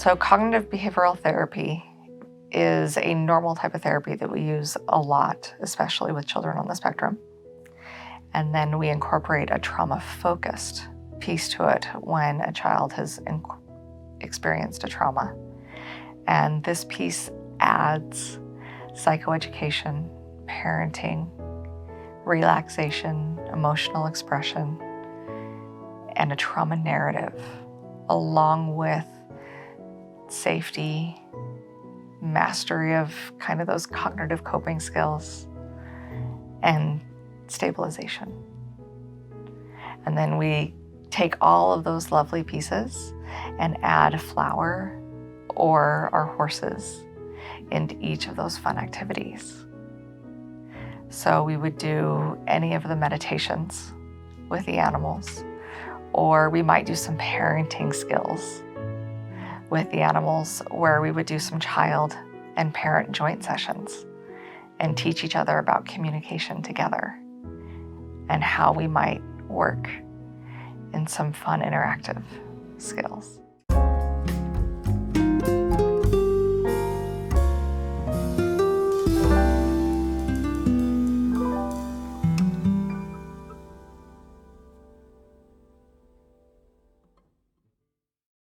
So cognitive behavioral therapy is a normal type of therapy that we use a lot, especially with children on the spectrum. And then we incorporate a trauma-focused piece to it when a child has experienced a trauma. And this piece adds psychoeducation, parenting, relaxation, emotional expression, and a trauma narrative, along with safety, mastery of kind of those cognitive coping skills, and stabilization. And then we take all of those lovely pieces and add a flower or our horses into each of those fun activities. So we would do any of the meditations with the animals, or we might do some parenting skills with the animals where we would do some child and parent joint sessions and teach each other about communication together and how we might work in some fun interactive skills.